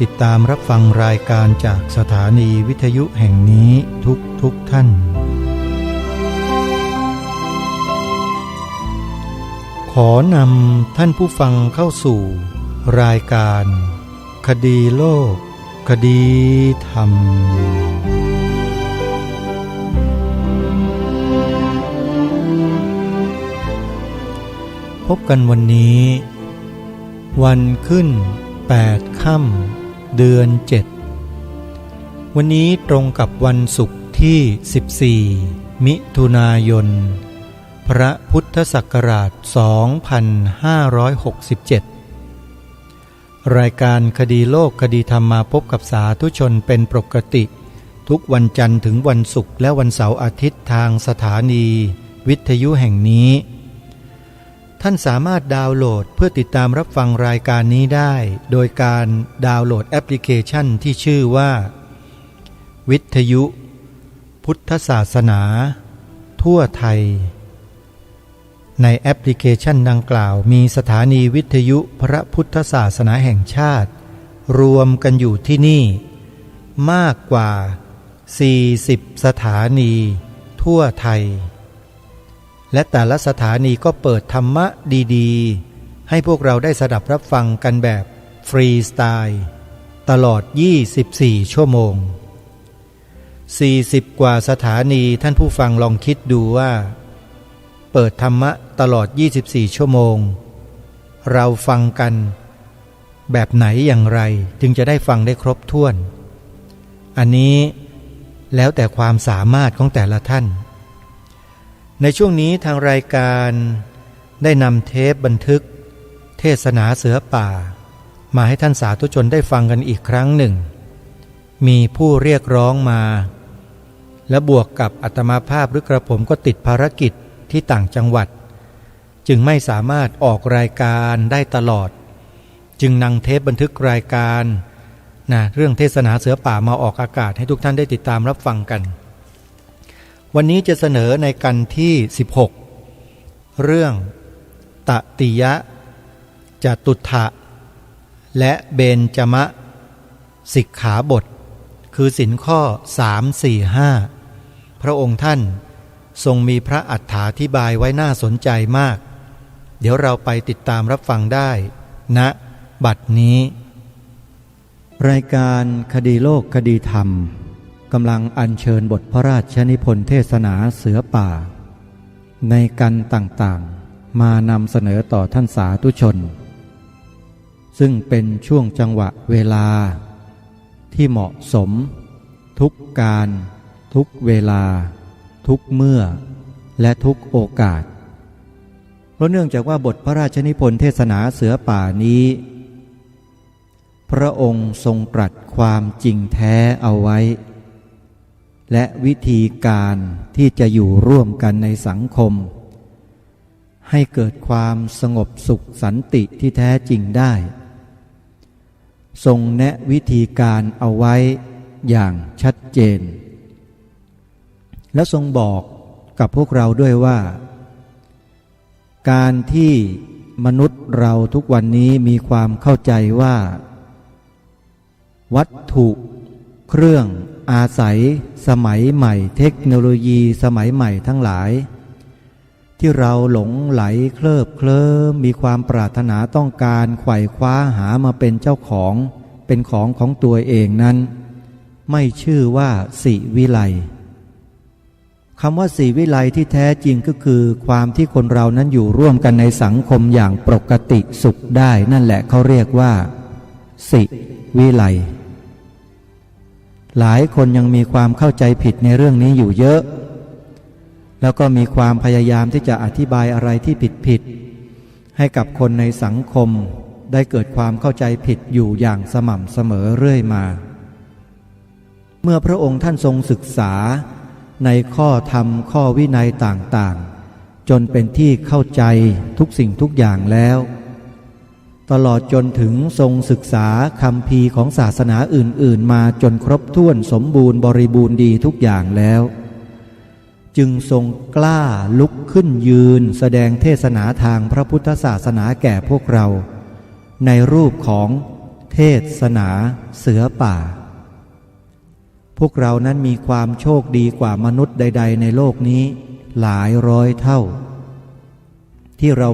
ติดตามรับฟังรายการจากสถานีวิทยุแห่งนี้ทุกท่านขอนำท่านผู้ฟังเข้าสู่รายการคดีโลกคดีธรรมพบกันวันนี้วันขึ้น8 ค่ำเดือน7วันนี้ตรงกับวันศุกร์ที่14มิถุนายนพระพุทธศักราช2567รายการคดีโลกคดีธรรมมาพบกับสาธุชนเป็นปกติทุกวันจันทร์ถึงวันศุกร์และวันเสาร์อาทิตย์ทางสถานีวิทยุแห่งนี้ท่านสามารถดาวน์โหลดเพื่อติดตามรับฟังรายการนี้ได้โดยการดาวน์โหลดแอปพลิเคชันที่ชื่อว่าวิทยุพุทธศาสนาทั่วไทยในแอปพลิเคชันดังกล่าวมีสถานีวิทยุพระพุทธศาสนาแห่งชาติรวมกันอยู่ที่นี่มากกว่า40สถานีทั่วไทยและแต่ละสถานีก็เปิดธรรมะดีๆให้พวกเราได้สดับรับฟังกันแบบฟรีสไตล์ตลอด24ชั่วโมง40กว่าสถานีท่านผู้ฟังลองคิดดูว่าเปิดธรรมะตลอด24ชั่วโมงเราฟังกันแบบไหนอย่างไรจึงจะได้ฟังได้ครบถ้วนอันนี้แล้วแต่ความสามารถของแต่ละท่านในช่วงนี้ทางรายการได้นำเทปบันทึกเทศนาเสือป่ามาให้ท่านสาธุชนได้ฟังกันอีกครั้งหนึ่งมีผู้เรียกร้องมาและบวกกับอาตมาภาพหรือกระผมก็ติดภารกิจที่ต่างจังหวัดจึงไม่สามารถออกรายการได้ตลอดจึงนำเทปบันทึกรายการเรื่องเทศนาเสือป่ามาออกอากาศให้ทุกท่านได้ติดตามรับฟังกันวันนี้จะเสนอในกันที่16เรื่องตติยะจตุถะและเบญจมะสิกขาบทคือศีลข้อ3 4 5พระองค์ท่านทรงมีพระอรรถาธิบายไว้น่าสนใจมากเดี๋ยวเราไปติดตามรับฟังได้ณบัดนี้รายการคดีโลกคดีธรรมกำลังอัญเชิญบทพระราชนิพนธ์เทศนาเสือป่าในกันต่างๆมานำเสนอต่อท่านสาธุชนซึ่งเป็นช่วงจังหวะเวลาที่เหมาะสมทุกการทุกเวลาทุกเมื่อและทุกโอกาสเพราะเนื่องจากว่าบทพระราชนิพนธ์เทศนาเสือป่านี้พระองค์ทรงตรัสความจริงแท้เอาไว้และวิธีการที่จะอยู่ร่วมกันในสังคมให้เกิดความสงบสุขสันติที่แท้จริงได้ทรงแนะวิธีการเอาไว้อย่างชัดเจนและทรงบอกกับพวกเราด้วยว่าการที่มนุษย์เราทุกวันนี้มีความเข้าใจว่าวัตถุเครื่องอาศัยสมัยใหม่เทคโนโลยีสมัยใหม่ทั้งหลายที่เราหลงไหลเคลิบเคลิ้มมีความปรารถนาต้องการไขว่คว้าหามาเป็นเจ้าของเป็นของตัวเองนั้นไม่ชื่อว่าสิวิไลคำว่าสิวิไลที่แท้จริงก็คือความที่คนเรานั้นอยู่ร่วมกันในสังคมอย่างปกติสุขได้นั่นแหละเขาเรียกว่าสิวิไลหลายคนยังมีความเข้าใจผิดในเรื่องนี้อยู่เยอะแล้วก็มีความพยายามที่จะอธิบายอะไรที่ผิดให้กับคนในสังคมได้เกิดความเข้าใจผิดอยู่อย่างสม่ำเสมอเรื่อยมาเมื่อพระองค์ท่านทรงศึกษาในข้อธรรมข้อวินัยต่างๆจนเป็นที่เข้าใจทุกสิ่งทุกอย่างแล้วตลอดจนถึงทรงศึกษาคัมภีร์ของศาสนาอื่นๆมาจนครบถ้วนสมบูรณ์บริบูรณ์ดีทุกอย่างแล้วจึงทรงกล้าลุกขึ้นยืนแสดงเทศนาทางพระพุทธศาสนาแก่พวกเราในรูปของ เทศนาเสือป่าพวกเรานั้นมีความโชคดีกว่ามนุษย์ใดๆในโลกนี้หลายร้อยเท่าที่เรา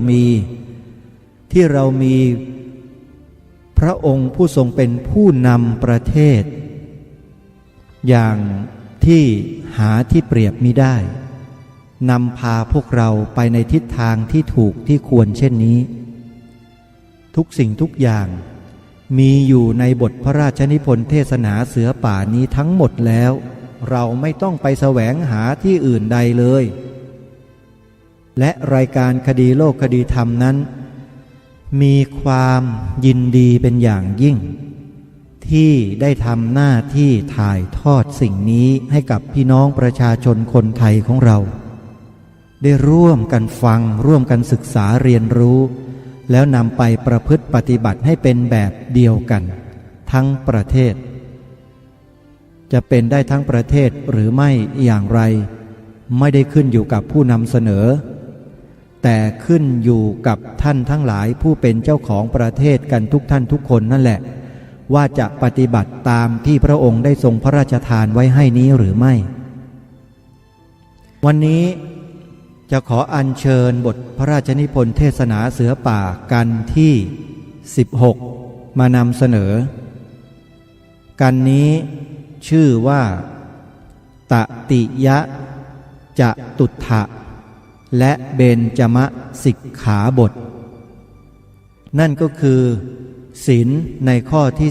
มีพระองค์ผู้ทรงเป็นผู้นำประเทศอย่างที่หาที่เปรียบมิได้นำพาพวกเราไปในทิศทางที่ถูกที่ควรเช่นนี้ทุกสิ่งทุกอย่างมีอยู่ในบทพระราชนิพนธ์เทศนาเสือป่านี้ทั้งหมดแล้วเราไม่ต้องไปแสวงหาที่อื่นใดเลยและรายการคดีโลกคดีธรรมนั้นมีความยินดีเป็นอย่างยิ่งที่ได้ทำหน้าที่ถ่ายทอดสิ่งนี้ให้กับพี่น้องประชาชนคนไทยของเราได้ร่วมกันฟังร่วมกันศึกษาเรียนรู้แล้วนำไปประพฤติปฏิบัติให้เป็นแบบเดียวกันทั้งประเทศจะเป็นได้ทั้งประเทศหรือไม่อย่างไรไม่ได้ขึ้นอยู่กับผู้นำเสนอแต่ขึ้นอยู่กับท่านทั้งหลายผู้เป็นเจ้าของประเทศกันทุกท่านทุกคนนั่นแหละว่าจะปฏิบัติตามที่พระองค์ได้ทรงพระราชทานไว้ให้นี้หรือไม่วันนี้จะขออัญเชิญบทพระราชนิพนธ์เทศนาเสือป่ากันที่16มานำเสนอกันนี้ชื่อว่าตติยะจะตุถะและเบญจมสิกขาบทนั่นก็คือศีลในข้อที่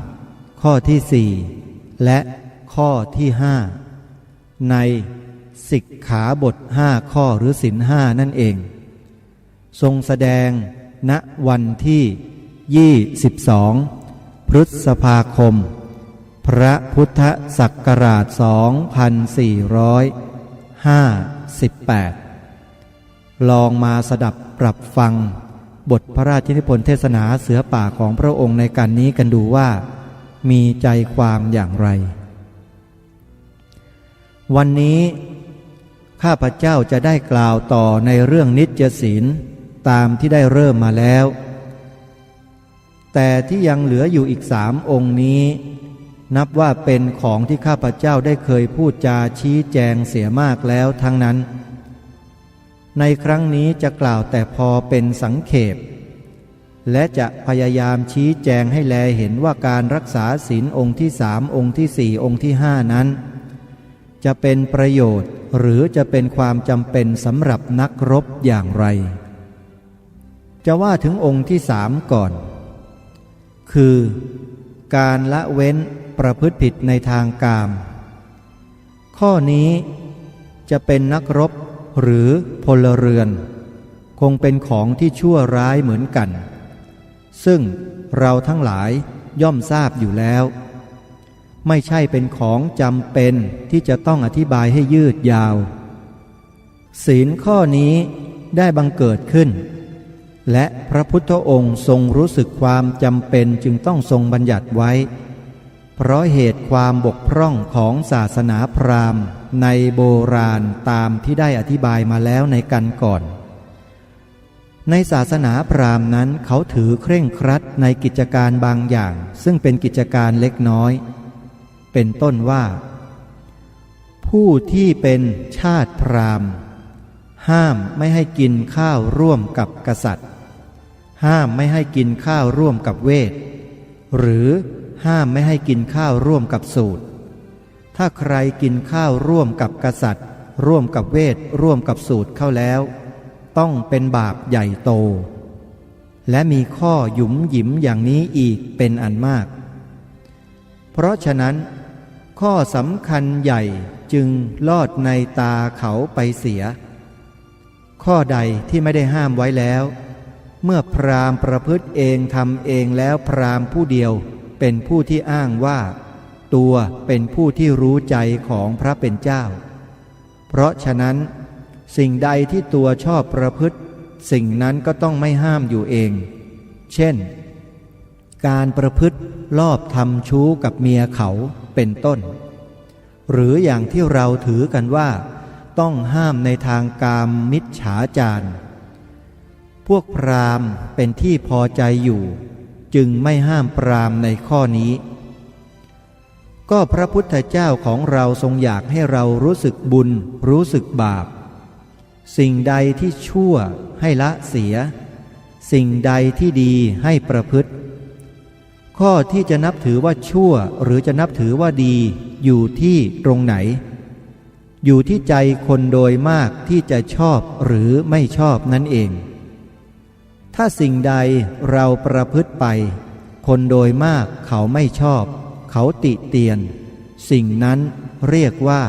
3ข้อที่4และข้อที่5ในสิกขาบท5ข้อหรือศีล5นั่นเองทรงแสดงณวันที่22พฤษภาคมพระพุทธศักราช2458ลองมาสดับปรับฟังบทพระราชนิพนธ์เทศนาเสือป่าของพระองค์ในการนี้กันดูว่ามีใจความอย่างไรวันนี้ข้าพเจ้าจะได้กล่าวต่อในเรื่องนิจจศีลตามที่ได้เริ่มมาแล้วแต่ที่ยังเหลืออยู่อีก3องค์นี้นับว่าเป็นของที่ข้าพเจ้าได้เคยพูดจาชี้แจงเสียมากแล้วทั้งนั้นในครั้งนี้จะกล่าวแต่พอเป็นสังเขปและจะพยายามชี้แจงให้แลเห็นว่าการรักษาศีลองค์ที่3องค์ที่4องค์ที่5นั้นจะเป็นประโยชน์หรือจะเป็นความจำเป็นสำหรับนักรบอย่างไรจะว่าถึงองค์ที่3ก่อนคือการละเว้นประพฤติผิดในทางกามข้อนี้จะเป็นนักรบหรือพลเรือนคงเป็นของที่ชั่วร้ายเหมือนกันซึ่งเราทั้งหลายย่อมทราบอยู่แล้วไม่ใช่เป็นของจำเป็นที่จะต้องอธิบายให้ยืดยาวศีลข้อนี้ได้บังเกิดขึ้นและพระพุทธองค์ทรงรู้สึกความจำเป็นจึงต้องทรงบัญญัติไว้เพราะเหตุความบกพร่องของศาสนาพราหมณ์ในโบราณตามที่ได้อธิบายมาแล้วในกันก่อนในศาสนาพราหมณ์นั้นเขาถือเคร่งครัดในกิจการบางอย่างซึ่งเป็นกิจการเล็กน้อยเป็นต้นว่าผู้ที่เป็นชาติพราหมณ์ห้ามไม่ให้กินข้าวร่วมกับกษัตริย์ห้ามไม่ให้กินข้าวร่วมกับเวทหรือห้ามไม่ให้กินข้าวร่วมกับสูตรถ้าใครกินข้าวร่วมกับกษัตริย์ร่วมกับเวทร่วมกับสูตรเข้าแล้วต้องเป็นบาปใหญ่โตและมีข้อหยุมหยิมอย่างนี้อีกเป็นอันมากเพราะฉะนั้นข้อสำคัญใหญ่จึงลอดในตาเขาไปเสียข้อใดที่ไม่ได้ห้ามไว้แล้วเมื่อพราหมณ์ประพฤติเองทำเองแล้วพราหมณ์ผู้เดียวเป็นผู้ที่อ้างว่าตัวเป็นผู้ที่รู้ใจของพระเป็นเจ้าเพราะฉะนั้นสิ่งใดที่ตัวชอบประพฤติสิ่งนั้นก็ต้องไม่ห้ามอยู่เองเช่นการประพฤติลอบทำชู้กับเมียเขาเป็นต้นหรืออย่างที่เราถือกันว่าต้องห้ามในทางกามมิจฉาจารพวกพราหมณ์เป็นที่พอใจอยู่ จึงไม่ห้ามปรามในข้อนี้ก็พระพุทธเจ้าของเราทรงอยากให้เรารู้สึกบุญรู้สึกบาปสิ่งใดที่ชั่วให้ละเสียสิ่งใดที่ดีให้ประพฤติข้อที่จะนับถือว่าชั่วหรือจะนับถือว่าดีอยู่ที่ตรงไหนอยู่ที่ใจคนโดยมากที่จะชอบหรือไม่ชอบนั่นเองถ้าสิ่งใดเราประพฤติไปคนโดยมากเขาไม่ชอบเขาติเตียนสิ่งนั้นเรียกว่า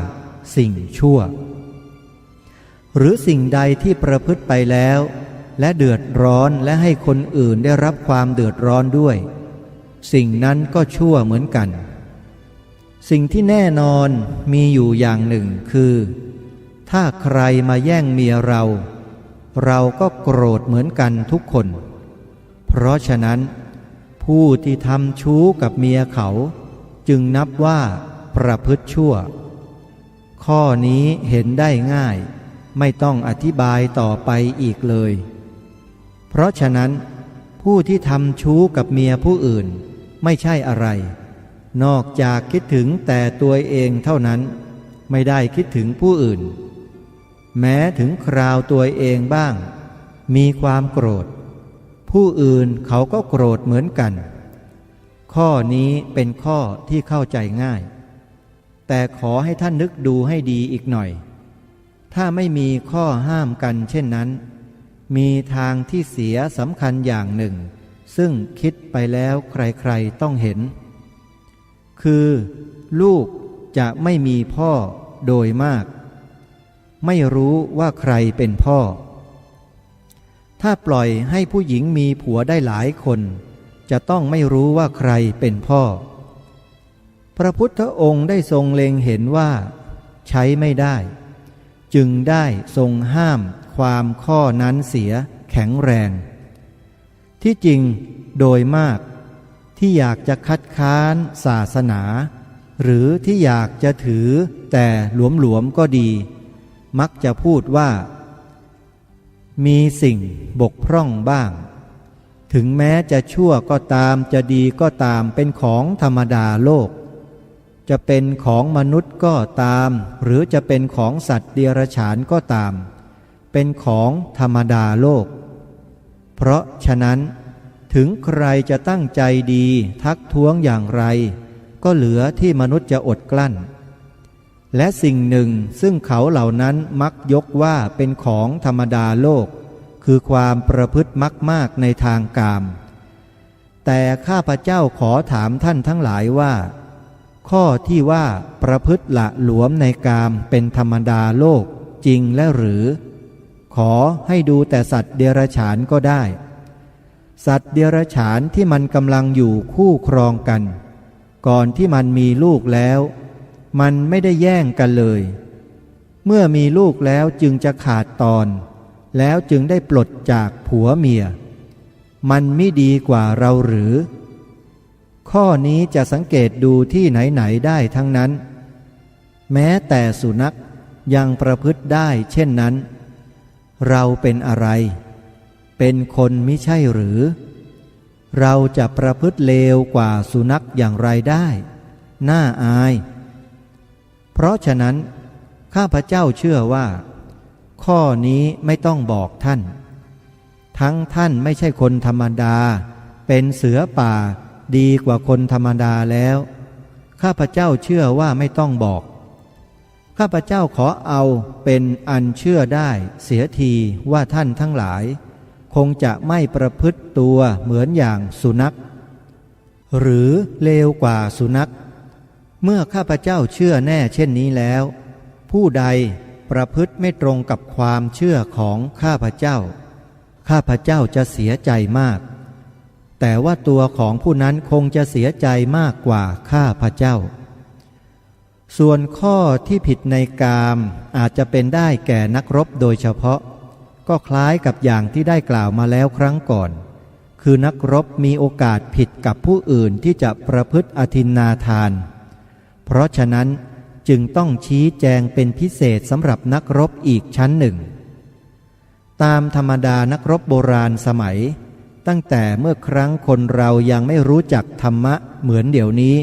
สิ่งชั่วหรือสิ่งใดที่ประพฤติไปแล้วและเดือดร้อนและให้คนอื่นได้รับความเดือดร้อนด้วยสิ่งนั้นก็ชั่วเหมือนกันสิ่งที่แน่นอนมีอยู่อย่างหนึ่งคือถ้าใครมาแย่งเมียเราก็โกรธเหมือนกันทุกคนเพราะฉะนั้นผู้ที่ทำชู้กับเมียเขาจึงนับว่าประพฤติชั่วข้อนี้เห็นได้ง่ายไม่ต้องอธิบายต่อไปอีกเลยเพราะฉะนั้นผู้ที่ทำชู้กับเมียผู้อื่นไม่ใช่อะไรนอกจากคิดถึงแต่ตัวเองเท่านั้นไม่ได้คิดถึงผู้อื่นแม้ถึงคราวตัวเองบ้างมีความโกรธผู้อื่นเขาก็โกรธเหมือนกันข้อนี้เป็นข้อที่เข้าใจง่ายแต่ขอให้ท่านนึกดูให้ดีอีกหน่อยถ้าไม่มีข้อห้ามกันเช่นนั้นมีทางที่เสียสำคัญอย่างหนึ่งซึ่งคิดไปแล้วใครๆต้องเห็นคือลูกจะไม่มีพ่อโดยมากไม่รู้ว่าใครเป็นพ่อถ้าปล่อยให้ผู้หญิงมีผัวได้หลายคนจะต้องไม่รู้ว่าใครเป็นพ่อพระพุทธองค์ได้ทรงเล็งเห็นว่าใช้ไม่ได้จึงได้ทรงห้ามความข้อนั้นเสียแข็งแรงที่จริงโดยมากที่อยากจะคัดค้านศาสนาหรือที่อยากจะถือแต่หลวมๆก็ดีมักจะพูดว่ามีสิ่งบกพร่องบ้างถึงแม้จะชั่วก็ตามจะดีก็ตามเป็นของธรรมดาโลกจะเป็นของมนุษย์ก็ตามหรือจะเป็นของสัตว์เดรัจฉานก็ตามเป็นของธรรมดาโลกเพราะฉะนั้นถึงใครจะตั้งใจดีทักท้วงอย่างไรก็เหลือที่มนุษย์จะอดกลั้นและสิ่งหนึ่งซึ่งเขาเหล่านั้นมักยกว่าเป็นของธรรมดาโลกคือความประพฤติมากๆในทางกามแต่ข้าพเจ้าขอถามท่านทั้งหลายว่าข้อที่ว่าประพฤติละหลวมในกามเป็นธรรมดาโลกจริงและหรือขอให้ดูแต่สัตว์เดรัจฉานก็ได้สัตว์เดรัจฉานที่มันกำลังอยู่คู่ครองกันก่อนที่มันมีลูกแล้วมันไม่ได้แย่งกันเลยเมื่อมีลูกแล้วจึงจะขาดตอนแล้วจึงได้ปลดจากผัวเมียมันไม่ดีกว่าเราหรือข้อนี้จะสังเกตดูที่ไหนๆได้ทั้งนั้นแม้แต่สุนัขยังประพฤติได้เช่นนั้นเราเป็นอะไรเป็นคนมิใช่หรือเราจะประพฤติเลวกว่าสุนัขอย่างไรได้น่าอายเพราะฉะนั้นข้าพเจ้าเชื่อว่าข้อนี้ไม่ต้องบอกท่านท่านไม่ใช่คนธรรมดาเป็นเสือป่าดีกว่าคนธรรมดาแล้วข้าพเจ้าเชื่อว่าไม่ต้องบอกข้าพเจ้าขอเอาเป็นอันเชื่อได้เสียทีว่าท่านทั้งหลายคงจะไม่ประพฤติตัวเหมือนอย่างสุนัขหรือเลวกว่าสุนัขเมื่อข้าพเจ้าเชื่อแน่เช่นนี้แล้วผู้ใดประพฤติไม่ตรงกับความเชื่อของข้าพเจ้าข้าพเจ้าจะเสียใจมากแต่ว่าตัวของผู้นั้นคงจะเสียใจมากกว่าข้าพเจ้าส่วนข้อที่ผิดในกามอาจจะเป็นได้แก่นักรบโดยเฉพาะก็คล้ายกับอย่างที่ได้กล่าวมาแล้วครั้งก่อนคือนักรบมีโอกาสผิดกับผู้อื่นที่จะประพฤติอทินนาทานเพราะฉะนั้นจึงต้องชี้แจงเป็นพิเศษสำหรับนักรบอีกชั้นหนึ่งตามธรรมดานักรบโบราณสมัย ตั้งแต่เมื่อครั้งคนเรายังไม่รู้จักธรรมะเหมือนเดี๋ยวนี้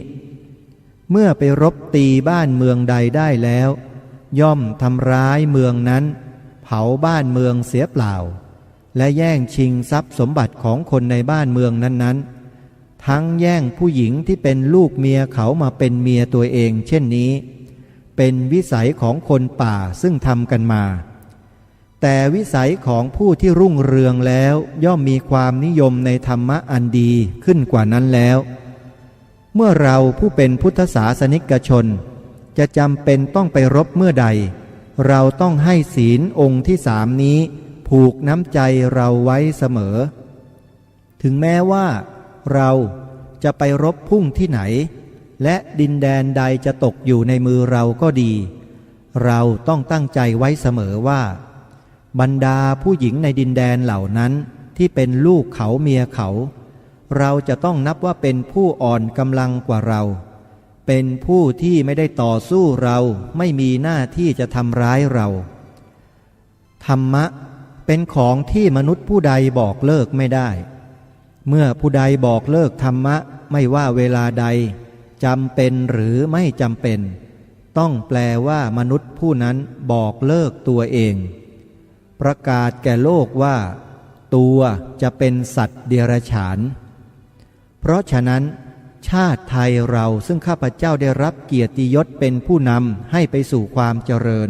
เมื่อไปรบตีบ้านเมืองใดได้แล้วย่อมทำร้ายเมืองนั้นเผาบ้านเมืองเสียเปล่าและแย่งชิงทรัพย์สมบัติของคนในบ้านเมืองนั้นๆทั้งแย่งผู้หญิงที่เป็นลูกเมียเขามาเป็นเมียตัวเองเช่นนี้เป็นวิสัยของคนป่าซึ่งทำกันมาแต่วิสัยของผู้ที่รุ่งเรืองแล้วย่อมมีความนิยมในธรรมะอันดีขึ้นกว่านั้นแล้วเมื่อเราผู้เป็นพุทธศาสนิกชนจะจำเป็นต้องไปรบเมื่อใดเราต้องให้ศีลองค์ที่สามนี้ผูกน้ำใจเราไว้เสมอถึงแม้ว่าเราจะไปรบพุ่งที่ไหนและดินแดนใดจะตกอยู่ในมือเราก็ดีเราต้องตั้งใจไว้เสมอว่าบรรดาผู้หญิงในดินแดนเหล่านั้นที่เป็นลูกเขาเมียเขาเราจะต้องนับว่าเป็นผู้อ่อนกำลังกว่าเราเป็นผู้ที่ไม่ได้ต่อสู้เราไม่มีหน้าที่จะทำร้ายเราธรรมะเป็นของที่มนุษย์ผู้ใดบอกเลิกไม่ได้เมื่อผู้ใดบอกเลิกธรรมะไม่ว่าเวลาใดจำเป็นหรือไม่จำเป็นต้องแปลว่ามนุษย์ผู้นั้นบอกเลิกตัวเองประกาศแก่โลกว่าตัวจะเป็นสัตว์เดรัจฉานเพราะฉะนั้นชาติไทยเราซึ่งข้าพเจ้าได้รับเกียรติยศเป็นผู้นำให้ไปสู่ความเจริญ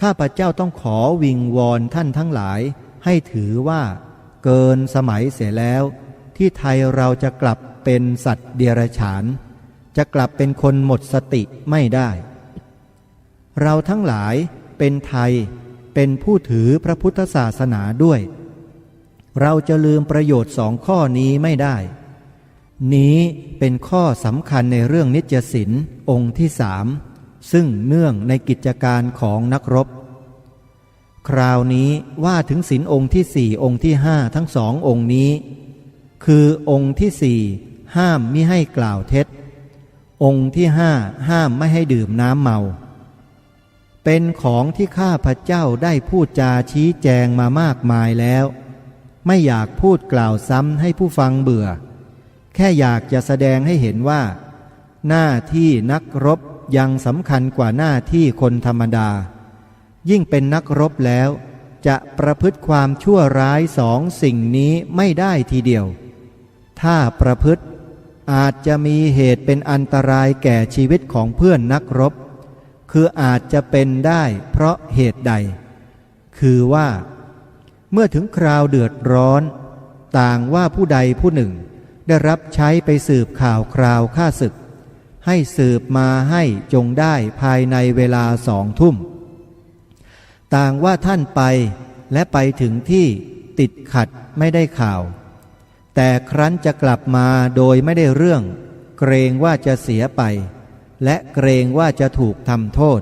ข้าพเจ้าต้องขอวิงวอนท่านทั้งหลายให้ถือว่าเกินสมัยเสียแล้วที่ไทยเราจะกลับเป็นสัตว์เดรัจฉานจะกลับเป็นคนหมดสติไม่ได้เราทั้งหลายเป็นไทยเป็นผู้ถือพระพุทธศาสนาด้วยเราจะลืมประโยชน์สองข้อนี้ไม่ได้นี้เป็นข้อสำคัญในเรื่องนิจศีลองค์ที่สามซึ่งเนื่องในกิจการของนักรบคราวนี้ว่าถึงศีลองค์ที่สี่องค์ที่ห้าทั้งสององค์นี้คือองค์ที่สี่ห้ามมิให้กล่าวเท็จองค์ที่ห้าห้ามไม่ให้ดื่มน้ำเมาเป็นของที่ข้าพเจ้าได้พูดจาชี้แจงมามากมายแล้วไม่อยากพูดกล่าวซ้ำให้ผู้ฟังเบื่อแค่อยากจะแสดงให้เห็นว่าหน้าที่นักรบยังสำคัญกว่าหน้าที่คนธรรมดายิ่งเป็นนักรบแล้วจะประพฤติความชั่วร้ายสองสิ่งนี้ไม่ได้ทีเดียวถ้าประพฤติอาจจะมีเหตุเป็นอันตรายแก่ชีวิตของเพื่อนนักรบคืออาจจะเป็นได้เพราะเหตุใดคือว่าเมื่อถึงคราวเดือดร้อนต่างว่าผู้ใดผู้หนึ่งได้รับใช้ไปสืบข่าวคราวฆ่าศึกให้สืบมาให้จงได้ภายในเวลา2 ทุ่มต่างว่าท่านไปและไปถึงที่ติดขัดไม่ได้ข่าวแต่ครั้นจะกลับมาโดยไม่ได้เรื่องเกรงว่าจะเสียไปและเกรงว่าจะถูกทำโทษ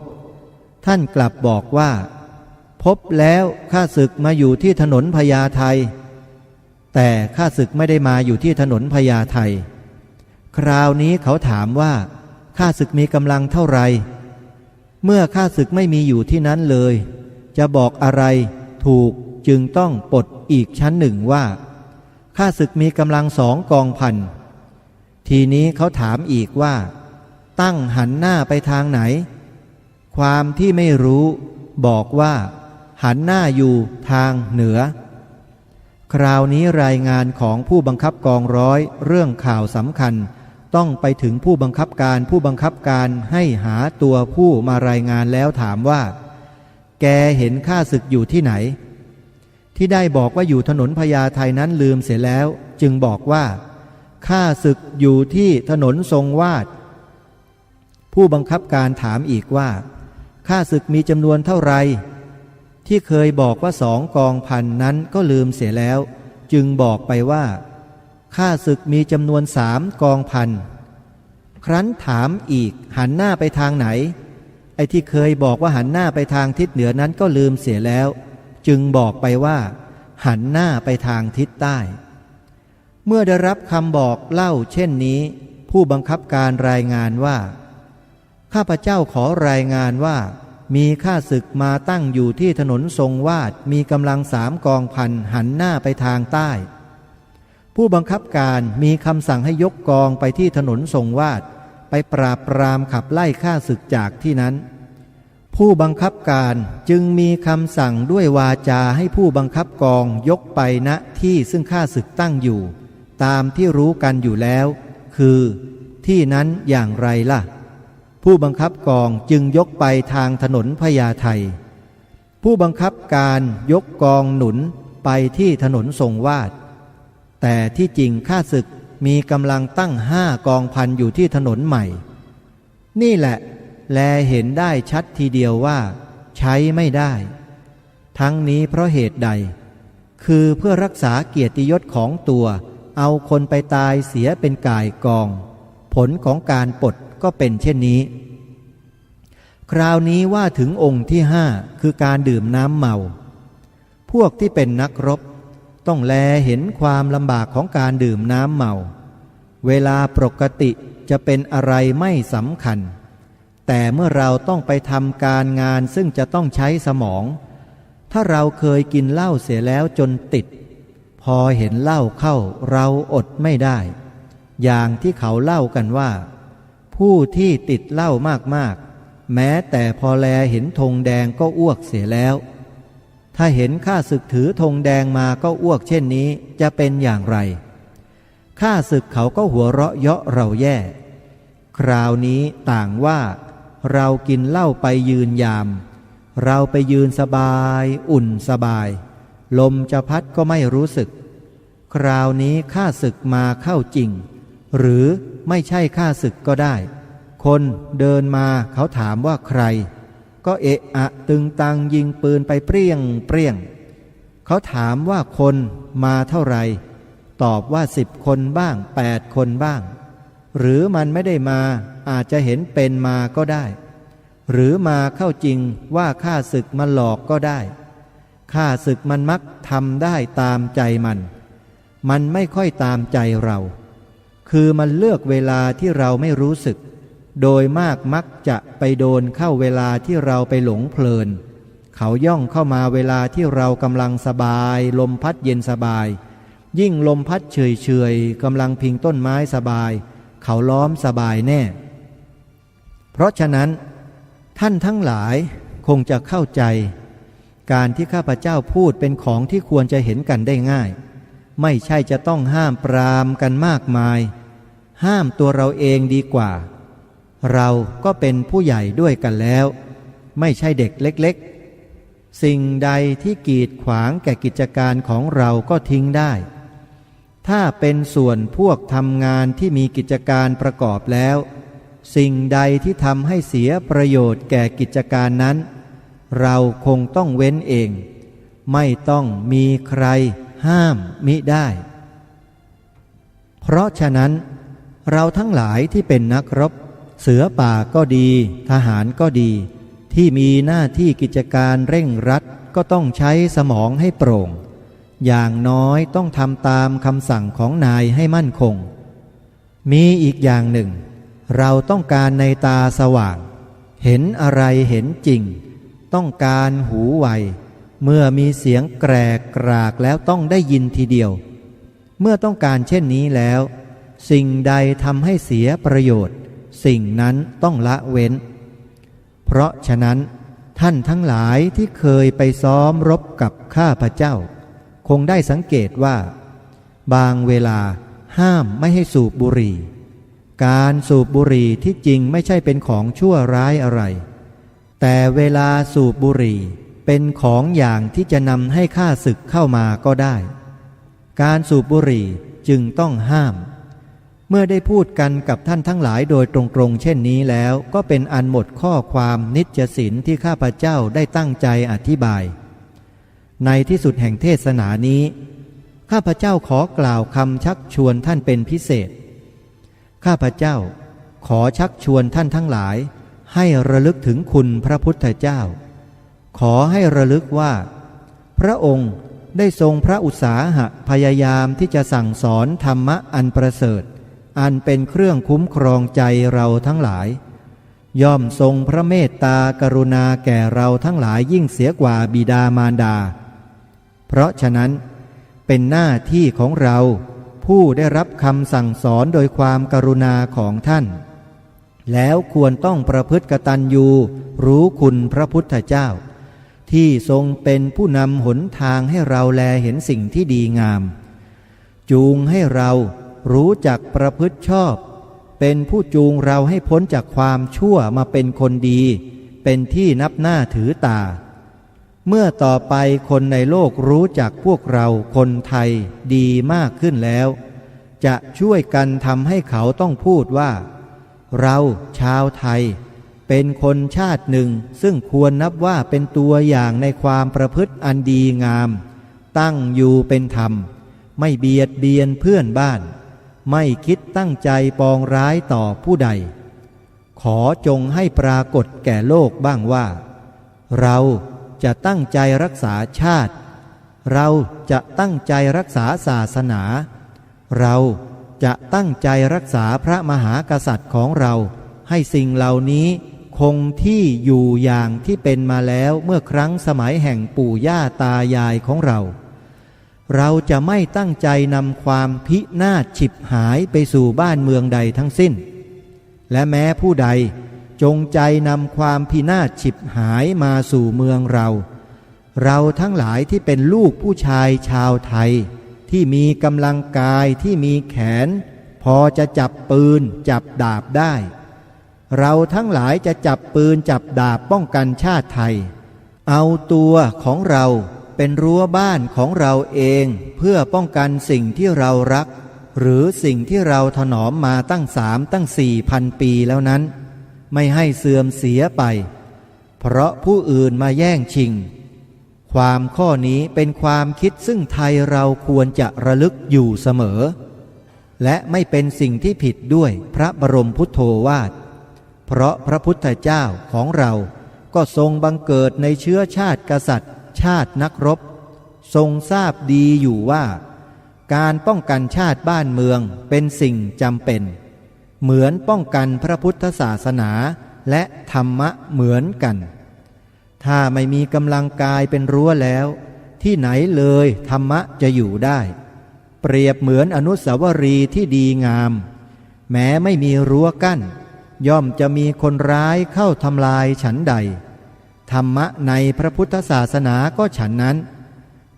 ท่านกลับบอกว่าพบแล้วข้าศึกมาอยู่ที่ถนนพญาไทแต่ข้าศึกไม่ได้มาอยู่ที่ถนนพญาไทคราวนี้เขาถามว่าข้าศึกมีกำลังเท่าไรเมื่อข้าศึกไม่มีอยู่ที่นั้นเลยจะบอกอะไรถูกจึงต้องปลดอีกชั้นหนึ่งว่าข้าศึกมีกำลัง2 กองพันทีนี้เขาถามอีกว่าตั้งหันหน้าไปทางไหนความที่ไม่รู้บอกว่าหันหน้าอยู่ทางเหนือคราวนี้รายงานของผู้บังคับกองร้อยเรื่องข่าวสำคัญต้องไปถึงผู้บังคับการให้หาตัวผู้มารายงานแล้วถามว่าแกเห็นข้าศึกอยู่ที่ไหนที่ได้บอกว่าอยู่ถนนพญาไทนั้นลืมเสียแล้วจึงบอกว่าข้าศึกอยู่ที่ถนนทรงวาดผู้บังคับการถามอีกว่าข้าศึกมีจำนวนเท่าไรที่เคยบอกว่า2 กองพันนั้นก็ลืมเสียแล้วจึงบอกไปว่าข้าศึกมีจำนวน3 กองพันครั้นถามอีกหันหน้าไปทางไหนไอ้ที่เคยบอกว่าหันหน้าไปทางทิศเหนือนั้นก็ลืมเสียแล้วจึงบอกไปว่าหันหน้าไปทางทิศใต้เมื่อได้รับคำบอกเล่าเช่นนี้ผู้บังคับการรายงานว่าข้าพเจ้าขอรายงานว่ามีข้าศึกมาตั้งอยู่ที่ถนนทรงวาดมีกำลัง3 กองพันหันหน้าไปทางใต้ ผู้บังคับการมีคำสั่งให้ยกกองไปที่ถนนทรงวาดไปปราบปรามขับไล่ข้าศึกจากที่นั้นผู้บังคับการจึงมีคำสั่งด้วยวาจาให้ผู้บังคับกองยกไปณที่ซึ่งข้าศึกตั้งอยู่ตามที่รู้กันอยู่แล้วคือที่นั้นอย่างไรล่ะผู้บังคับกองจึงยกไปทางถนนพญาไทผู้บังคับการยกกองหนุนไปที่ถนนทรงวาดแต่ที่จริงข้าศึกมีกำลังตั้ง5 กองพันอยู่ที่ถนนใหม่นี่แหละแลเห็นได้ชัดทีเดียวว่าใช้ไม่ได้ทั้งนี้เพราะเหตุใดคือเพื่อรักษาเกียรติยศของตัวเอาคนไปตายเสียเป็นก่ายกองผลของการปลดก็เป็นเช่นนี้คราวนี้ว่าถึงองค์ที่5คือการดื่มน้ำเมาพวกที่เป็นนักรบต้องแลเห็นความลำบากของการดื่มน้ำเมาเวลาปกติจะเป็นอะไรไม่สำคัญแต่เมื่อเราต้องไปทำการงานซึ่งจะต้องใช้สมองถ้าเราเคยกินเหล้าเสียแล้วจนติดพอเห็นเหล้าเข้าเราอดไม่ได้อย่างที่เขาเล่ากันว่าผู้ที่ติดเหล้ามากๆแม้แต่พอแลเห็นธงแดงก็อ้วกเสียแล้วถ้าเห็นข้าศึกถือธงแดงมาก็อ้วกเช่นนี้จะเป็นอย่างไรข้าศึกเขาก็หัวเราะเยาะเราแย่คราวนี้ต่างว่าเรากินเหล้าไปยืนยามเราไปยืนสบายอุ่นสบายลมจะพัดก็ไม่รู้สึกคราวนี้ข้าศึกมาเข้าจริงหรือไม่ใช่ข้าศึกก็ได้คนเดินมาเขาถามว่าใครก็เอะอะตึงตังยิงปืนไปเปรี้ยงเปรี้ยงเขาถามว่าคนมาเท่าไรตอบว่า10 คนบ้าง8 คนบ้างหรือมันไม่ได้มาอาจจะเห็นเป็นมาก็ได้หรือมาเข้าจริงว่าข้าศึกมันหลอกก็ได้ข้าศึกมันมักทำได้ตามใจมันไม่ค่อยตามใจเราคือมันเลือกเวลาที่เราไม่รู้สึกโดยมากมักจะไปโดนเข้าเวลาที่เราไปหลงเพลินเขาย่องเข้ามาเวลาที่เรากำลังสบายลมพัดเย็นสบายยิ่งลมพัดเฉยๆกำลังพิงต้นไม้สบายเขาล้อมสบายแน่เพราะฉะนั้นท่านทั้งหลายคงจะเข้าใจการที่ข้าพเจ้าพูดเป็นของที่ควรจะเห็นกันได้ง่ายไม่ใช่จะต้องห้ามปรามกันมากมายห้ามตัวเราเองดีกว่าเราก็เป็นผู้ใหญ่ด้วยกันแล้วไม่ใช่เด็กเล็กๆสิ่งใดที่กีดขวางแก่กิจการของเราก็ทิ้งได้ถ้าเป็นส่วนพวกทำงานที่มีกิจการประกอบแล้วสิ่งใดที่ทำให้เสียประโยชน์แก่กิจการนั้นเราคงต้องเว้นเองไม่ต้องมีใครห้ามมิได้เพราะฉะนั้นเราทั้งหลายที่เป็นนักรบเสือป่าก็ดีทหารก็ดีที่มีหน้าที่กิจการเร่งรัดก็ต้องใช้สมองให้โปร่งอย่างน้อยต้องทำตามคำสั่งของนายให้มั่นคงมีอีกอย่างหนึ่งเราต้องการในตาสว่างเห็นอะไรเห็นจริงต้องการหูไวเมื่อมีเสียงแกรกกรากแล้วต้องได้ยินทีเดียวเมื่อต้องการเช่นนี้แล้วสิ่งใดทำให้เสียประโยชน์สิ่งนั้นต้องละเว้นเพราะฉะนั้นท่านทั้งหลายที่เคยไปซ้อมรบกับข้าพเจ้าคงได้สังเกตว่าบางเวลาห้ามไม่ให้สูบบุหรี่การสูบบุหรี่ที่จริงไม่ใช่เป็นของชั่วร้ายอะไรแต่เวลาสูบบุหรี่เป็นของอย่างที่จะนำให้ข้าศึกเข้ามาก็ได้การสูบบุหรี่จึงต้องห้ามเมื่อได้พูดกันกับท่านทั้งหลายโดยตรงๆเช่นนี้แล้วก็เป็นอันหมดข้อความนิจศีลที่ข้าพเจ้าได้ตั้งใจอธิบายในที่สุดแห่งเทศนานี้ข้าพเจ้าขอกล่าวคำชักชวนท่านเป็นพิเศษข้าพเจ้าขอชักชวนท่านทั้งหลายให้ระลึกถึงคุณพระพุทธเจ้าขอให้ระลึกว่าพระองค์ได้ทรงพระอุตสาหะพยายามที่จะสั่งสอนธรรมะอันประเสริฐอันเป็นเครื่องคุ้มครองใจเราทั้งหลายย่อมทรงพระเมตตากรุณาแก่เราทั้งหลายยิ่งเสียกว่าบิดามารดาเพราะฉะนั้นเป็นหน้าที่ของเรา ผู้ได้รับคำสั่งสอนโดยความกรุณาของท่านแล้วควรต้องประพฤติกตัญญูรู้คุณพระพุทธเจ้าที่ทรงเป็นผู้นำหนทางให้เราแลเห็นสิ่งที่ดีงามจูงให้เรารู้จักประพฤติชอบเป็นผู้จูงเราให้พ้นจากความชั่วมาเป็นคนดีเป็นที่นับหน้าถือตาเมื่อต่อไปคนในโลกรู้จักพวกเราคนไทยดีมากขึ้นแล้วจะช่วยกันทำให้เขาต้องพูดว่าเราชาวไทยเป็นคนชาติหนึ่งซึ่งควรนับว่าเป็นตัวอย่างในความประพฤติอันดีงามตั้งอยู่เป็นธรรมไม่เบียดเบียนเพื่อนบ้านไม่คิดตั้งใจปองร้ายต่อผู้ใดขอจงให้ปรากฏแก่โลกบ้างว่าเราจะตั้งใจรักษาชาติเราจะตั้งใจรักษาศาสนาเราจะตั้งใจรักษาพระมหากษัตริย์ของเราให้สิ่งเหล่านี้คงที่อยู่อย่างที่เป็นมาแล้วเมื่อครั้งสมัยแห่งปู่ย่าตายายของเราเราจะไม่ตั้งใจนำความพินาศฉิบหายไปสู่บ้านเมืองใดทั้งสิ้นและแม้ผู้ใดจงใจนำความพินาศฉิบหายมาสู่เมืองเราทั้งหลายที่เป็นลูกผู้ชายชาวไทยที่มีกำลังกายที่มีแขนพอจะจับปืนจับดาบได้เราทั้งหลายจะจับปืนจับดาบป้องกันชาติไทยเอาตัวของเราเป็นรั้วบ้านของเราเองเพื่อป้องกันสิ่งที่เรารักหรือสิ่งที่เราถนอมมาตั้ง4,000 ปีแล้วนั้นไม่ให้เสื่อมเสียไปเพราะผู้อื่นมาแย่งชิงความข้อนี้เป็นความคิดซึ่งไทยเราควรจะระลึกอยู่เสมอและไม่เป็นสิ่งที่ผิดด้วยพระบรมพุทโธวาทเพราะพระพุทธเจ้าของเราก็ทรงบังเกิดในเชื้อชาติกษัตริย์ชาตินักรบทรงทราบดีอยู่ว่าการป้องกันชาติบ้านเมืองเป็นสิ่งจำเป็นเหมือนป้องกันพระพุทธศาสนาและธรรมะเหมือนกันถ้าไม่มีกำลังกายเป็นรั้วแล้วที่ไหนเลยธรรมะจะอยู่ได้เปรียบเหมือนอนุสาวรีย์ที่ดีงามแม้ไม่มีรั้วกั้นย่อมจะมีคนร้ายเข้าทำลายฉันใดธรรมะในพระพุทธศาสนาก็ฉันนั้น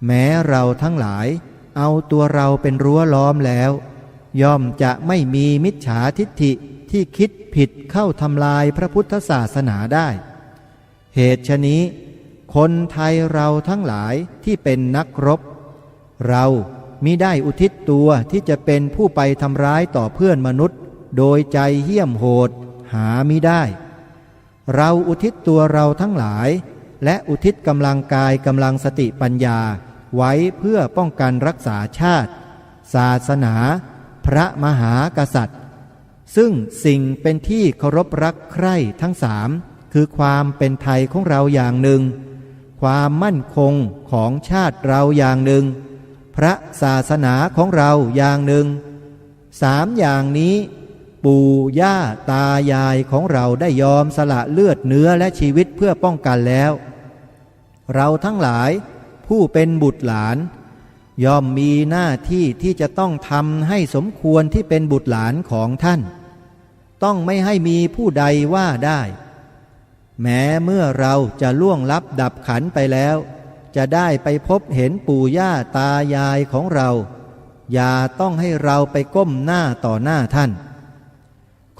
แม้เราทั้งหลายเอาตัวเราเป็นรั้วล้อมแล้วย่อมจะไม่มีมิจฉาทิฏฐิที่คิดผิดเข้าทำลายพระพุทธศาสนาได้เหตุฉะนี้คนไทยเราทั้งหลายที่เป็นนักรบเรามิได้อุทิศตัวที่จะเป็นผู้ไปทำร้ายต่อเพื่อนมนุษย์โดยใจเหี้ยมโหดหามิได้เราอุทิศตัวเราทั้งหลายและอุทิศกำลังกายกำลังสติปัญญาไว้เพื่อป้องกันรักษาชาติศาสนาพระมหากษัตริย์ซึ่งสิ่งเป็นที่เคารพรักใคร่ทั้ง3คือความเป็นไทยของเราอย่างหนึ่งความมั่นคงของชาติเราอย่างหนึ่งพระศาสนาของเราอย่างหนึ่ง3อย่างนี้ปู่ย่าตายายของเราได้ยอมสละเลือดเนื้อและชีวิตเพื่อป้องกันแล้วเราทั้งหลายผู้เป็นบุตรหลานย่อมมีหน้าที่ที่จะต้องทำให้สมควรที่เป็นบุตรหลานของท่านต้องไม่ให้มีผู้ใดว่าได้แม้เมื่อเราจะล่วงลับดับขันไปแล้วจะได้ไปพบเห็นปู่ย่าตายายของเราอย่าต้องให้เราไปก้มหน้าต่อหน้าท่าน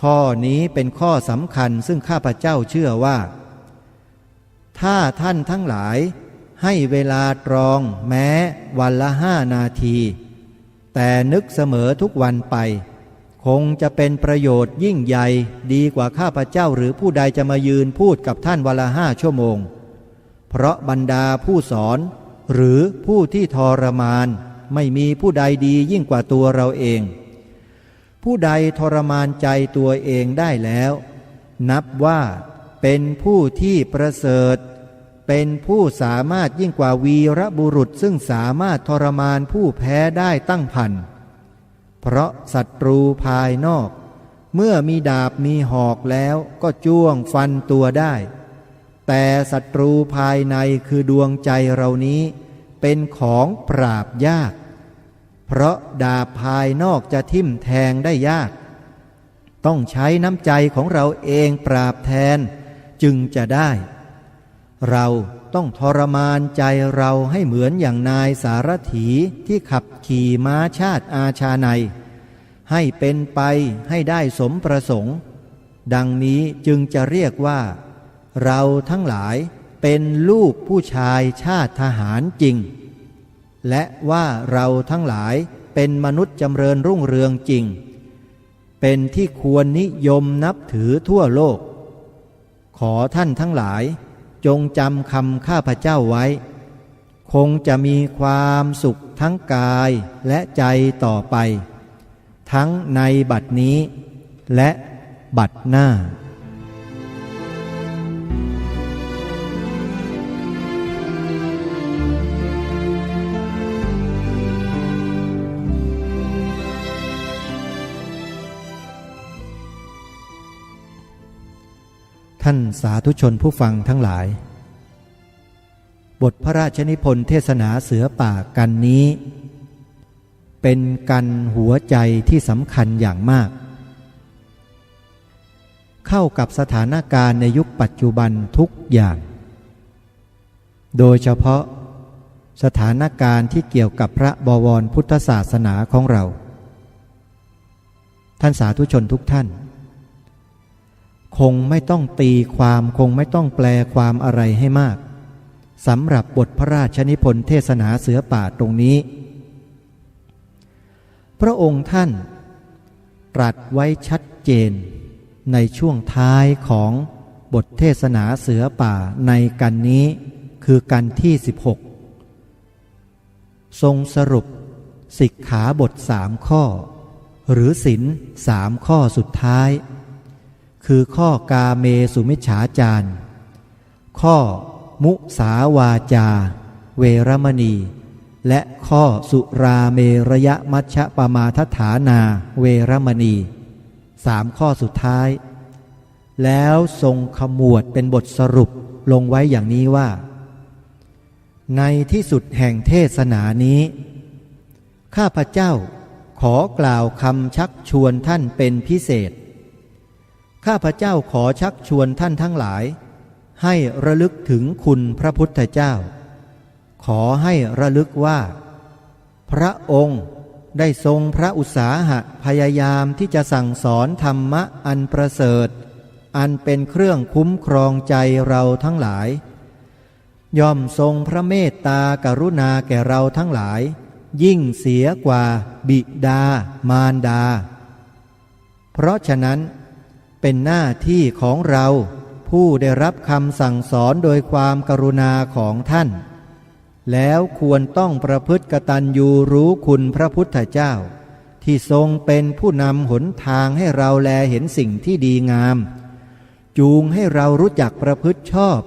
ข้อนี้เป็นข้อสำคัญซึ่งข้าพเจ้าเชื่อว่าถ้าท่านทั้งหลายให้เวลาตรองแม้วันละ5 นาทีแต่นึกเสมอทุกวันไปคงจะเป็นประโยชน์ยิ่งใหญ่ดีกว่าข้าพเจ้าหรือผู้ใดจะมายืนพูดกับท่านวันละ5 ชั่วโมงเพราะบรรดาผู้สอนหรือผู้ที่ทรมานไม่มีผู้ใดดียิ่งกว่าตัวเราเองผู้ใดทรมานใจตัวเองได้แล้วนับว่าเป็นผู้ที่ประเสริฐเป็นผู้สามารถยิ่งกว่าวีรบุรุษซึ่งสามารถทรมานผู้แพ้ได้ตั้งพันเพราะศัตรูภายนอกเมื่อมีดาบมีหอกแล้วก็จ้วงฟันตัวได้แต่ศัตรูภายในคือดวงใจเรานี้เป็นของปราบยากเพ เพราะดาบภายนอกจะทิ่มแทงได้ยากต้องใช้น้ำใจของเราเองปราบแทนจึงจะได้เราต้องทรมานใจเราให้เหมือนอย่างนายสารถีที่ขับขี่ม้าชาติอาชาในให้เป็นไปให้ได้สมประสงค์ดังนี้จึงจะเรียกว่าเราทั้งหลายเป็นลูกผู้ชายชาติทหารจริงและว่าเราทั้งหลายเป็นมนุษย์จำเริญรุ่งเรืองจริงเป็นที่ควรนิยมนับถือทั่วโลกขอท่านทั้งหลายจงจำคำข้าพเจ้าไว้คงจะมีความสุขทั้งกายและใจต่อไปทั้งในบัดนี้และบัดหน้าท่านสาธุชนผู้ฟังทั้งหลายบทพระราชนิพนธ์เทศนาเสือป่ากันนี้เป็นกันหัวใจที่สำคัญอย่างมากเข้ากับสถานการณ์ในยุคปัจจุบันทุกอย่างโดยเฉพาะสถานการณ์ที่เกี่ยวกับพระบวรพุทธศาสนาของเราท่านสาธุชนทุกท่านคงไม่ต้องตีความคงไม่ต้องแปลความอะไรให้มากสำหรับบทพระราชนิพนธ์เทศนาเสือป่าตรงนี้พระองค์ท่านตรัสไว้ชัดเจนในช่วงท้ายของบทเทศนาเสือป่าในกันนี้คือกันที่16ทรงสรุปสิกขาบท3ข้อหรือศีล3ข้อสุดท้ายคือข้อกาเมสุมิจฉาจาร ข้อมุสาวาจาเวรมณีและข้อสุราเมรยมัชฌปมาทฐานาเวรมณี3ข้อสุดท้ายแล้วทรงขมวดเป็นบทสรุปลงไว้อย่างนี้ว่าในที่สุดแห่งเทศนานี้ข้าพเจ้าขอกล่าวคำชักชวนท่านเป็นพิเศษข้าพเจ้าขอชักชวนท่านทั้งหลายให้ระลึกถึงคุณพระพุทธเจ้าขอให้ระลึกว่าพระองค์ได้ทรงพระอุตสาหะพยายามที่จะสั่งสอนธรรมะอันประเสริฐอันเป็นเครื่องคุ้มครองใจเราทั้งหลายย่อมทรงพระเมตตากรุณาแก่เราทั้งหลายยิ่งเสียกว่าบิดามารดาเพราะฉะนั้นเป็นหน้าที่ของเราผู้ได้รับคำสั่งสอนโดยความกรุณาของท่านแล้วควรต้องประพฤติกตัญญูรู้คุณพระพุทธเจ้าที่ทรงเป็นผู้นำหนทางให้เราแลเห็นสิ่งที่ดีงามจูงให้เรารู้จักประพฤติชอบ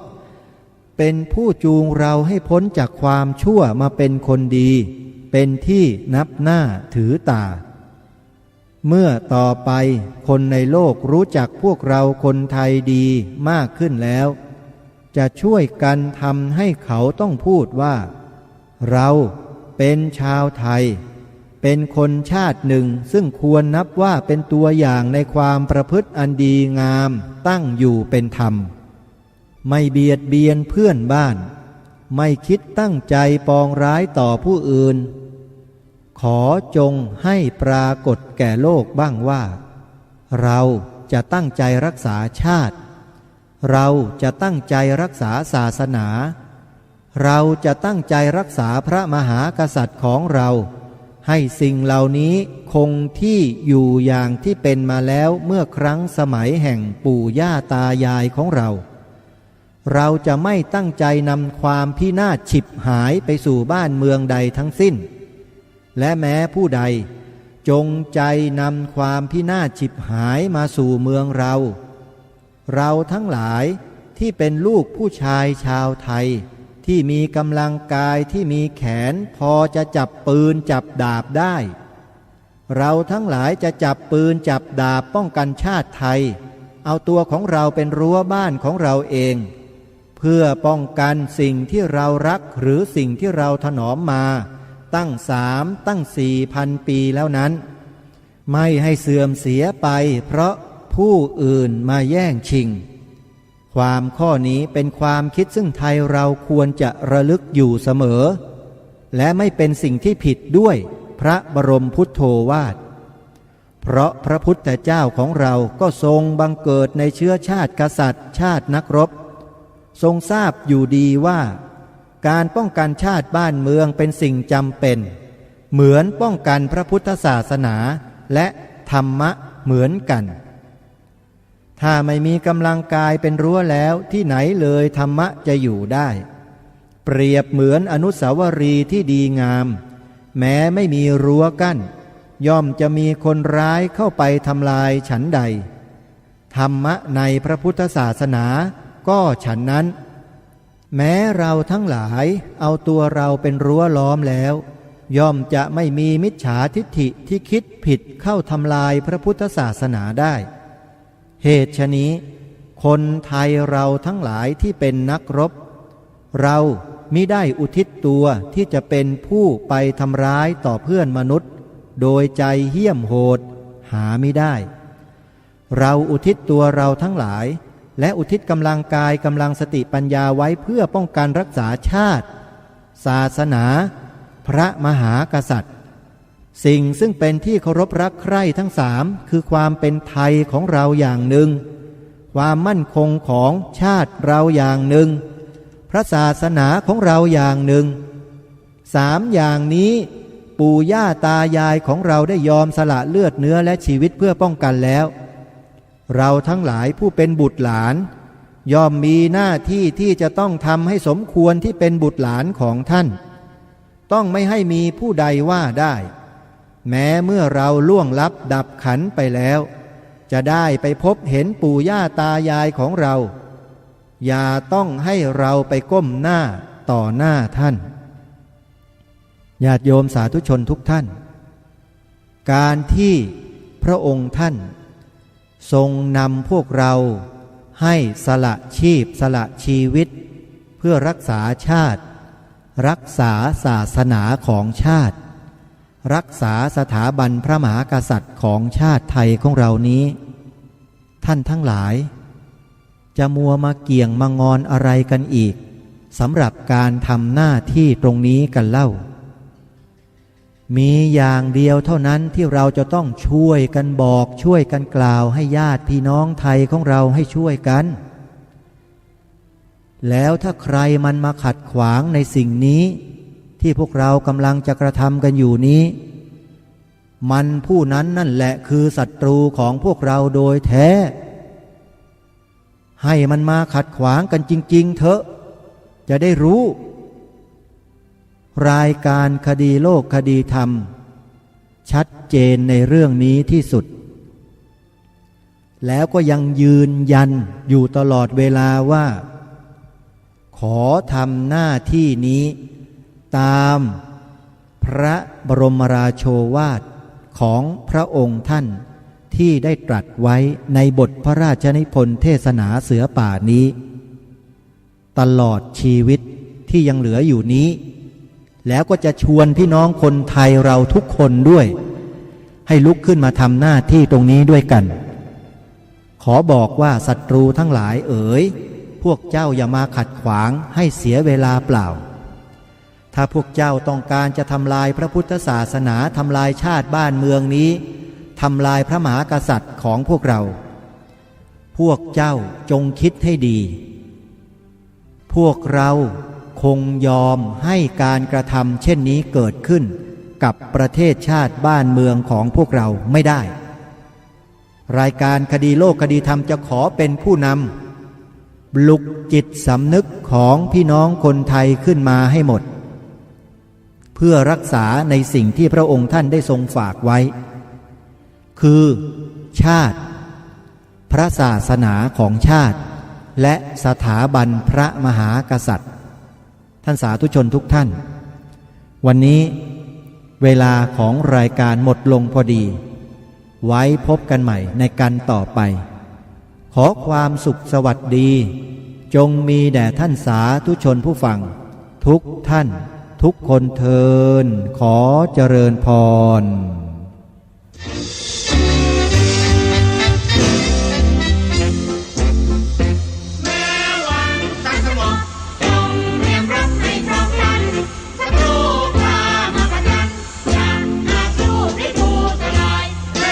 เป็นผู้จูงเราให้พ้นจากความชั่วมาเป็นคนดีเป็นที่นับหน้าถือตาเมื่อต่อไปคนในโลกรู้จักพวกเราคนไทยดีมากขึ้นแล้วจะช่วยกันทำให้เขาต้องพูดว่าเราเป็นชาวไทยเป็นคนชาติหนึ่งซึ่งควรนับว่าเป็นตัวอย่างในความประพฤติอันดีงามตั้งอยู่เป็นธรรมไม่เบียดเบียนเพื่อนบ้านไม่คิดตั้งใจปองร้ายต่อผู้อื่นขอจงให้ปรากฏแก่โลกบ้างว่าเราจะตั้งใจรักษาชาติเราจะตั้งใจรักษาศาสนาเราจะตั้งใจรักษาพระมหากษัตริย์ของเราให้สิ่งเหล่านี้คงที่อยู่อย่างที่เป็นมาแล้วเมื่อครั้งสมัยแห่งปู่ย่าตายายของเราเราจะไม่ตั้งใจนำความพินาศฉิบหายไปสู่บ้านเมืองใดทั้งสิ้นและแม้ผู้ใดจงใจนำความพินาศฉิบหายมาสู่เมืองเราทั้งหลายที่เป็นลูกผู้ชายชาวไทยที่มีกำลังกายที่มีแขนพอจะจับปืนจับดาบได้เราทั้งหลายจะจับปืนจับดาบป้องกันชาติไทยเอาตัวของเราเป็นรั้วบ้านของเราเองเพื่อป้องกันสิ่งที่เรารักหรือสิ่งที่เราถนอมมา ตั้ง3 ตั้ง 4,000 ปีแล้วนั้นไม่ให้เสื่อมเสียไปเพราะผู้อื่นมาแย่งชิงความข้อนี้เป็นความคิดซึ่งไทยเราควรจะระลึกอยู่เสมอและไม่เป็นสิ่งที่ผิดด้วยพระบรมพุทโธวาทเพราะพระพุทธเจ้าของเราก็ทรงบังเกิดในเชื้อชาติกษัตริย์ชาตินักรบทรงทราบอยู่ดีว่าการป้องกันชาติบ้านเมืองเป็นสิ่งจำเป็นเหมือนป้องกันพระพุทธศาสนาและธรรมะเหมือนกันถ้าไม่มีกำลังกายเป็นรั้วแล้วที่ไหนเลยธรรมะจะอยู่ได้เปรียบเหมือนอนุสาวรีย์ที่ดีงามแม้ไม่มีรั้วกั้นย่อมจะมีคนร้ายเข้าไปทำลายฉันใดธรรมะในพระพุทธศาสนาก็ฉันนั้นแม้เราทั้งหลายเอาตัวเราเป็นรั้วล้อมแล้วย่อมจะไม่มีมิจฉาทิฏฐิที่คิดผิดเข้าทำลายพระพุทธศาสนาได้เหตุฉะนี้คนไทยเราทั้งหลายที่เป็นนักรบเรามิได้อุทิศตัวที่จะเป็นผู้ไปทำร้ายต่อเพื่อนมนุษย์โดยใจเหี้ยมโหดหามิได้เราอุทิศตัวเราทั้งหลายและอุทิศกำลังกายกำลังสติปัญญาไว้เพื่อป้องกันรักษาชาติศาสนาพระมหากษัตริย์สิ่งซึ่งเป็นที่เคารพรักใคร่ทั้งสามคือความเป็นไทยของเราอย่างหนึ่งความมั่นคงของชาติเราอย่างหนึ่งพระศาสนาของเราอย่างหนึ่ง3อย่างนี้ปู่ย่าตายายของเราได้ยอมสละเลือดเนื้อและชีวิตเพื่อป้องกันแล้วเราทั้งหลายผู้เป็นบุตรหลานย่อมมีหน้าที่ที่จะต้องทำให้สมควรที่เป็นบุตรหลานของท่านต้องไม่ให้มีผู้ใดว่าได้แม้เมื่อเราล่วงลับดับขันไปแล้วจะได้ไปพบเห็นปู่ย่าตายายของเราอย่าต้องให้เราไปก้มหน้าต่อหน้าท่านญาติโยมสาธุชนทุกท่านการที่พระองค์ท่านทรงนำพวกเราให้สละชีพสละชีวิตเพื่อรักษาชาติรักษาศาสนาของชาติรักษาสถาบันพระมหากษัตริย์ของชาติไทยของเรานี้ท่านทั้งหลายจะมัวมาเกี่ยงมางอนอะไรกันอีกสำหรับการทำหน้าที่ตรงนี้กันเล่ามีอย่างเดียวเท่านั้นที่เราจะต้องช่วยกันบอกช่วยกันกล่าวให้ญาติพี่น้องไทยของเราให้ช่วยกันแล้วถ้าใครมันมาขัดขวางในสิ่งนี้ที่พวกเรากำลังจะกระทำกันอยู่นี้มันผู้นั้นนั่นแหละคือศัตรูของพวกเราโดยแท้ให้มันมาขัดขวางกันจริงๆเถอะจะได้รู้รายการคดีโลกคดีธรรมชัดเจนในเรื่องนี้ที่สุดแล้วก็ยังยืนยันอยู่ตลอดเวลาว่าขอทำหน้าที่นี้ตามพระบรมราโชวาทของพระองค์ท่านที่ได้ตรัสไว้ในบทพระราชนิพนธ์เทศนาเสือป่านี้ตลอดชีวิตที่ยังเหลืออยู่นี้แล้วก็จะชวนพี่น้องคนไทยเราทุกคนด้วยให้ลุกขึ้นมาทำหน้าที่ตรงนี้ด้วยกันขอบอกว่าศัตรูทั้งหลายเอ๋ยพวกเจ้าอย่ามาขัดขวางให้เสียเวลาเปล่าถ้าพวกเจ้าต้องการจะทำลายพระพุทธศาสนาทำลายชาติบ้านเมืองนี้ทำลายพระมหากษัตริย์ของพวกเราพวกเจ้าจงคิดให้ดีพวกเราคงยอมให้การกระทำเช่นนี้เกิดขึ้นกับประเทศชาติบ้านเมืองของพวกเราไม่ได้รายการคดีโลกคดีธรรมจะขอเป็นผู้นำปลุกจิตสำนึกของพี่น้องคนไทยขึ้นมาให้หมดเพื่อรักษาในสิ่งที่พระองค์ท่านได้ทรงฝากไว้คือชาติพระศาสนาของชาติและสถาบันพระมหากษัตริย์ท่านสาธุชนทุกท่านวันนี้เวลาของรายการหมดลงพอดีไว้พบกันใหม่ในกันต่อไปขอความสุขสวัสดีจงมีแด่ท่านสาธุชนผู้ฟังทุกท่าน ทุกคนเทินขอเจริญพร